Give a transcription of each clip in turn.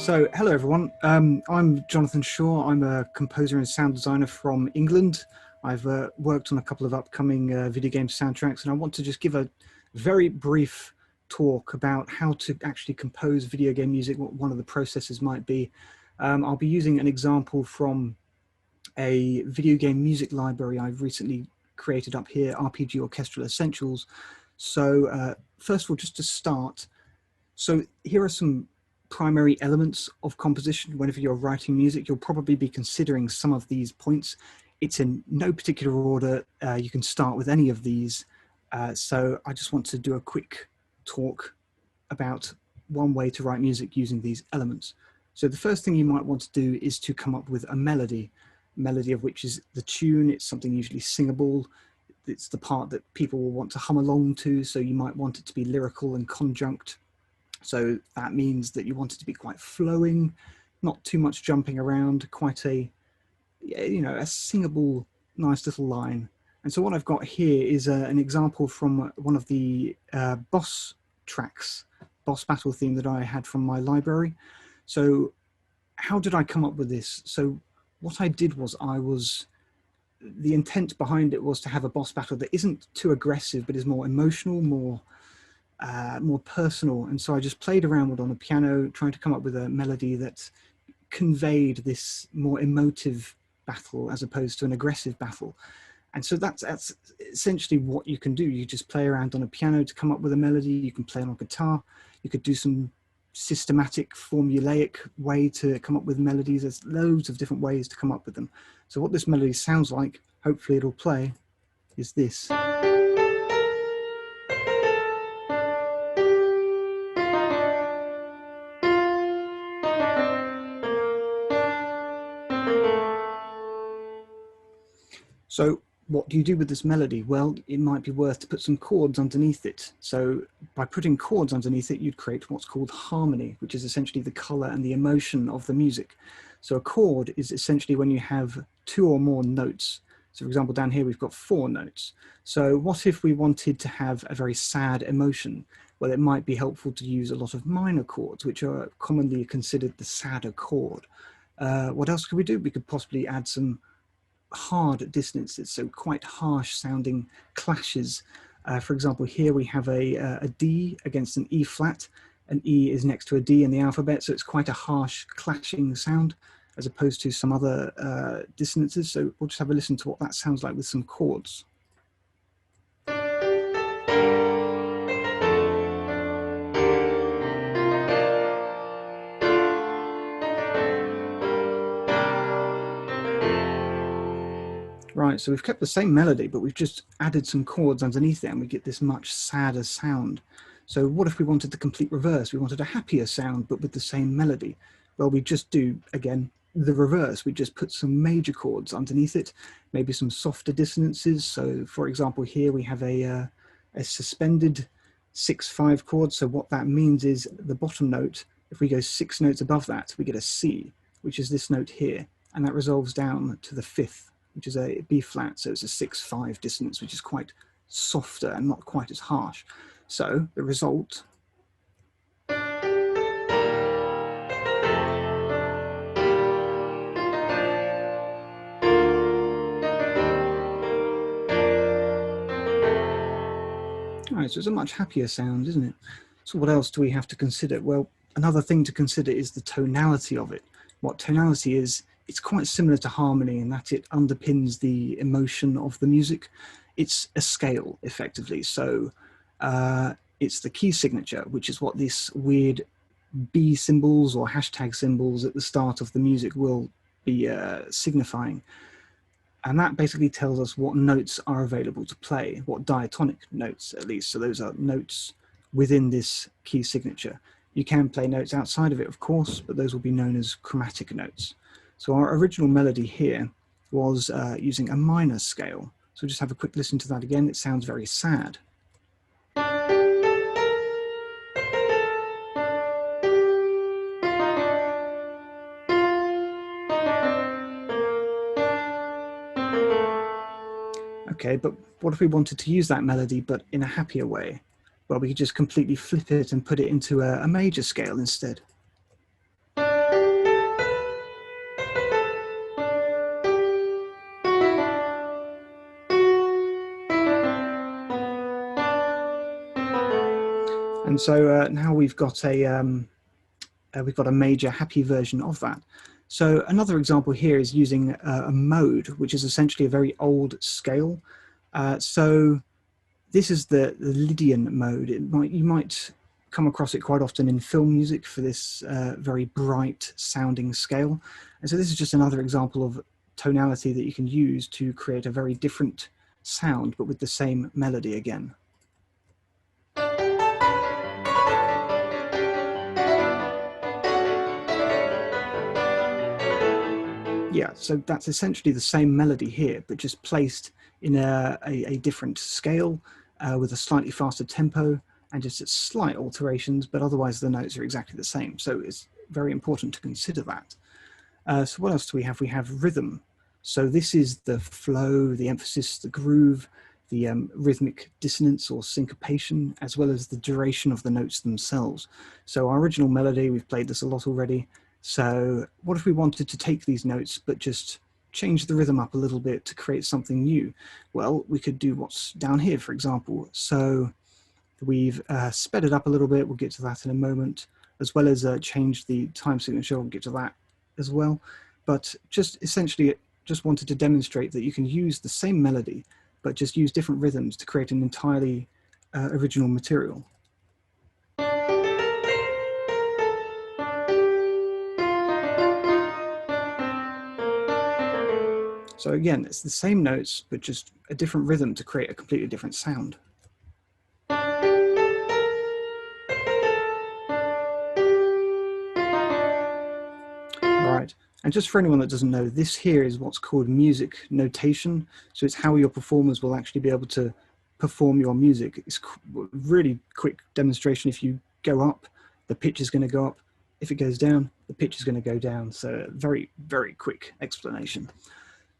So, hello everyone. I'm Jonathan Shaw. I'm a composer and sound designer from England. I've worked on a couple of upcoming video game soundtracks, and I want to just give a very brief talk about how to actually compose video game music, what one of the processes might be. I'll be using an example from a video game music library I've recently created up here, RPG Orchestral Essentials. So first of all, just to start, so here are some primary elements of composition. Whenever you're writing music, you'll probably be considering some of these points. It's in no particular order. You can start with any of these. So I just want to do a quick talk about one way to write music using these elements. So the first thing you might want to do is to come up with a melody of which is the tune. It's something usually singable. It's the part that people will want to hum along to. So you might want it to be lyrical and conjunct. So that means that you want it to be quite flowing, not too much jumping around, quite a, a singable, nice little line. And so what I've got here is an example from one of the boss tracks, boss battle theme that I had from my library. So how did I come up with this? So what I did was the intent behind it was to have a boss battle that isn't too aggressive, but is more emotional, more personal. And so I just played around with on a piano, trying to come up with a melody that conveyed this more emotive battle as opposed to an aggressive battle. And so that's essentially what you can do. You just play around on a piano to come up with a melody. You can play on a guitar. You could do some systematic, formulaic way to come up with melodies. There's loads of different ways to come up with them. So what this melody sounds like, hopefully it'll play, is this. So what do you do with this melody? Well, it might be worth to put some chords underneath it. So by putting chords underneath it, you'd create what's called harmony, which is essentially the color and the emotion of the music. So a chord is essentially when you have two or more notes. So for example, down here, we've got 4 notes. So what if we wanted to have a very sad emotion? Well, it might be helpful to use a lot of minor chords, which are commonly considered the sadder chord. What else could we do? We could possibly add some hard dissonances, so quite harsh sounding clashes. For example, here we have a D against an E flat. An E is next to a D in the alphabet, so it's quite a harsh clashing sound as opposed to some other dissonances. So we'll just have a listen to what that sounds like with some chords. Right, so we've kept the same melody, but we've just added some chords underneath it and we get this much sadder sound. So what if we wanted the complete reverse? We wanted a happier sound, but with the same melody. Well, we just do, again, the reverse. We just put some major chords underneath it, maybe some softer dissonances. So for example, here we have a suspended 6/5 chord. So what that means is the bottom note, if we go 6 notes above that, we get a C, which is this note here. And that resolves down to the 5th, which is a B flat, so it's a 6/5 dissonance, which is quite softer and not quite as harsh. So the result . All right, so it's a much happier sound, isn't it? So what else do we have to consider? Well, another thing to consider is the tonality of it. What tonality is, it's quite similar to harmony in that it underpins the emotion of the music. It's a scale, effectively. So it's the key signature, which is what this weird B symbols or hashtag symbols at the start of the music will be signifying. And that basically tells us what notes are available to play, what diatonic notes at least. So those are notes within this key signature. You can play notes outside of it, of course, but those will be known as chromatic notes. So our original melody here was using a minor scale. So just have a quick listen to that again. It sounds very sad. Okay, but what if we wanted to use that melody, but in a happier way? Well, we could just completely flip it and put it into a major scale instead. And so now we've got a major happy version of that. So another example here is using a mode, which is essentially a very old scale. So this is the Lydian mode. You might come across it quite often in film music for this very bright sounding scale. And so this is just another example of tonality that you can use to create a very different sound, but with the same melody again. Yeah, so that's essentially the same melody here, but just placed in a different scale with a slightly faster tempo and just slight alterations, but otherwise the notes are exactly the same. So it's very important to consider that. So what else do we have? We have rhythm. So this is the flow, the emphasis, the groove, the rhythmic dissonance or syncopation, as well as the duration of the notes themselves. So our original melody, we've played this a lot already. So what if we wanted to take these notes, but just change the rhythm up a little bit to create something new? Well, we could do what's down here, for example. So we've sped it up a little bit. We'll get to that in a moment, as well as change the time signature. We'll get to that as well. But just essentially, just wanted to demonstrate that you can use the same melody, but just use different rhythms to create an entirely original material. So again, it's the same notes, but just a different rhythm to create a completely different sound. Right, and just for anyone that doesn't know, this here is what's called music notation. So it's how your performers will actually be able to perform your music. It's really quick demonstration. If you go up, the pitch is going to go up. If it goes down, the pitch is going to go down. So very, very quick explanation.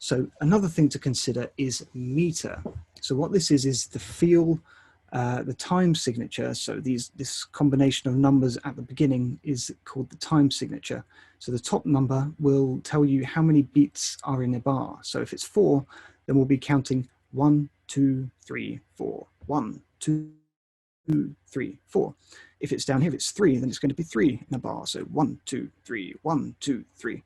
So another thing to consider is meter. So what this is the feel, the time signature. So this combination of numbers at the beginning is called the time signature. So the top number will tell you how many beats are in a bar. So if it's 4, then we'll be counting 1, 2, 3, 4, 1, 2, 3, 4. If it's down here, if it's 3, then it's going to be 3 in a bar. So 1, 2, 3, 1, 2, 3.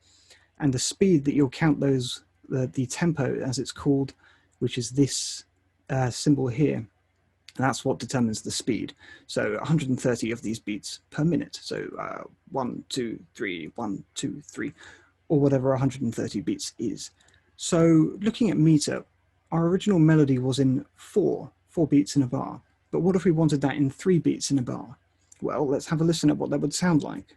And the speed that you'll count those, the tempo as it's called, which is this symbol here, that's what determines the speed. So 130 of these beats per minute. So 1, 2, 3, 1, 2, 3, or whatever 130 beats is. So looking at meter, our original melody was in 4 beats in a bar. But what if we wanted that in 3 beats in a bar? Well, let's have a listen at what that would sound like.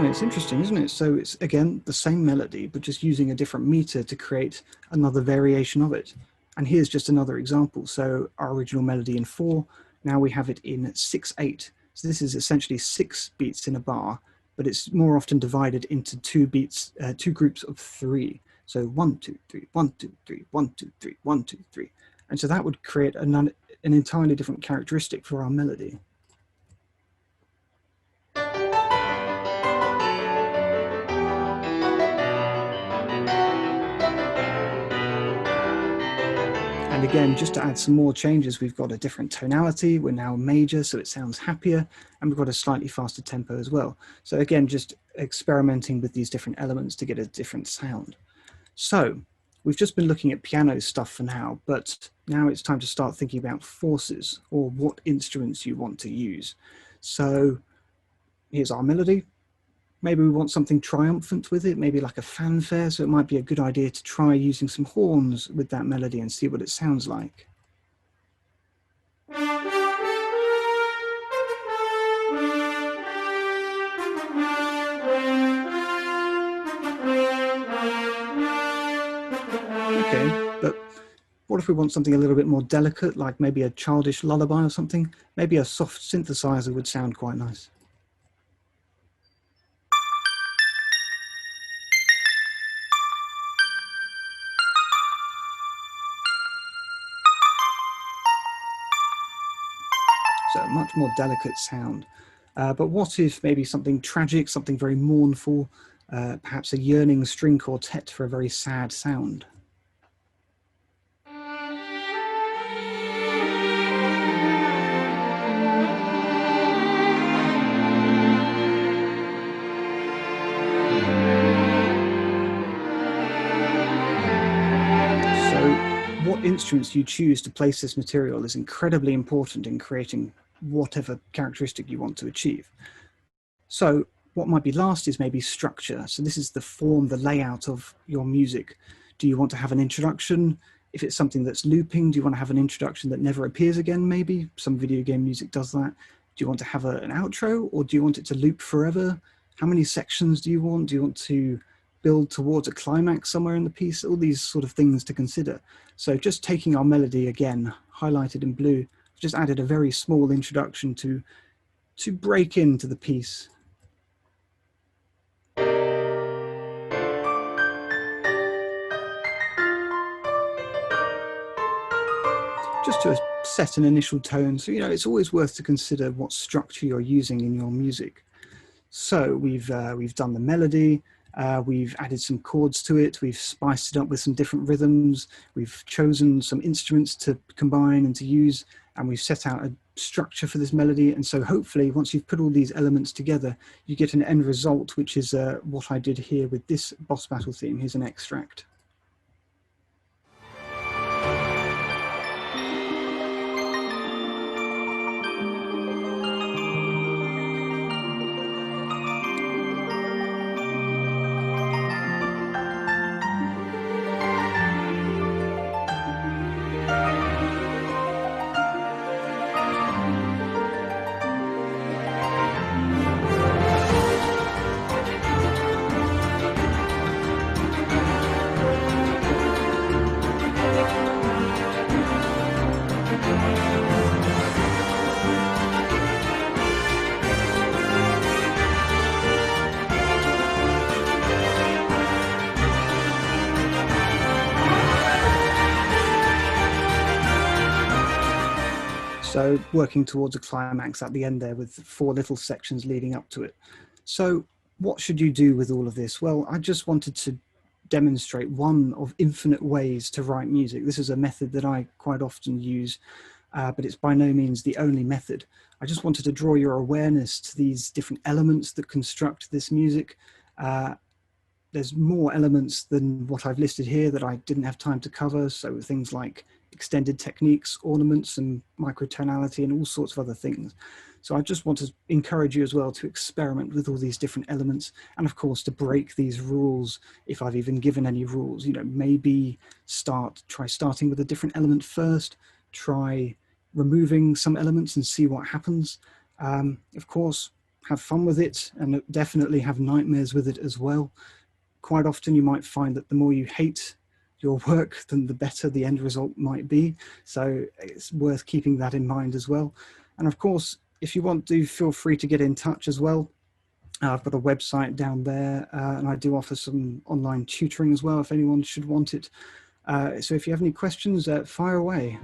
It's interesting, isn't it? So it's, again, the same melody, but just using a different meter to create another variation of it. And here's just another example. So our original melody in 4, now we have it in 6/8. So this is essentially 6 beats in a bar, but it's more often divided into 2 beats, 2 groups of 3. So 1, 2, 3, 1, 2, 3, 1, 2, 3, 1, 2, 3. And so that would create an entirely different characteristic for our melody. And again, just to add some more changes, we've got a different tonality. We're now major, so it sounds happier. And we've got a slightly faster tempo as well. So again, just experimenting with these different elements to get a different sound. So we've just been looking at piano stuff for now, but now it's time to start thinking about forces, or what instruments you want to use. So here's our melody. Maybe we want something triumphant with it, maybe like a fanfare, so it might be a good idea to try using some horns with that melody and see what it sounds like. Okay, but what if we want something a little bit more delicate, like maybe a childish lullaby or something? Maybe a soft synthesizer would sound quite nice. So a much more delicate sound. But what if maybe something tragic, something very mournful, perhaps a yearning string quartet for a very sad sound? What instruments you choose to place this material is incredibly important in creating whatever characteristic you want to achieve. So what might be last is maybe structure. So this is the form, the layout of your music. Do you want to have an introduction? If it's something that's looping, do you want to have an introduction that never appears again, maybe? Some video game music does that. Do you want to have an outro, or do you want it to loop forever? How many sections do you want? Do you want to build towards a climax somewhere in the piece? All these sort of things to consider. So just taking our melody again, highlighted in blue, I've just added a very small introduction to break into the piece. Just to set an initial tone. So, it's always worth to consider what structure you're using in your music. So we've done the melody, we've added some chords to it, we've spiced it up with some different rhythms, we've chosen some instruments to combine and to use, and we've set out a structure for this melody. And so hopefully once you've put all these elements together, you get an end result, which is what I did here with this boss battle theme. Here's an extract. So working towards a climax at the end there with 4 little sections leading up to it. So what should you do with all of this? Well, I just wanted to demonstrate one of infinite ways to write music. This is a method that I quite often use, but it's by no means the only method. I just wanted to draw your awareness to these different elements that construct this music. There's more elements than what I've listed here that I didn't have time to cover. So things like extended techniques, ornaments and microtonality and all sorts of other things. So I just want to encourage you as well to experiment with all these different elements, and of course to break these rules if I've even given any rules. Maybe try starting with a different element first, try removing some elements and see what happens. Of course, have fun with it and definitely have nightmares with it as well. Quite often you might find that the more you hate your work, then the better the end result might be. So it's worth keeping that in mind as well. And of course, if you want to, feel free to get in touch as well. I've got a website down there, and I do offer some online tutoring as well if anyone should want it. So if you have any questions, fire away.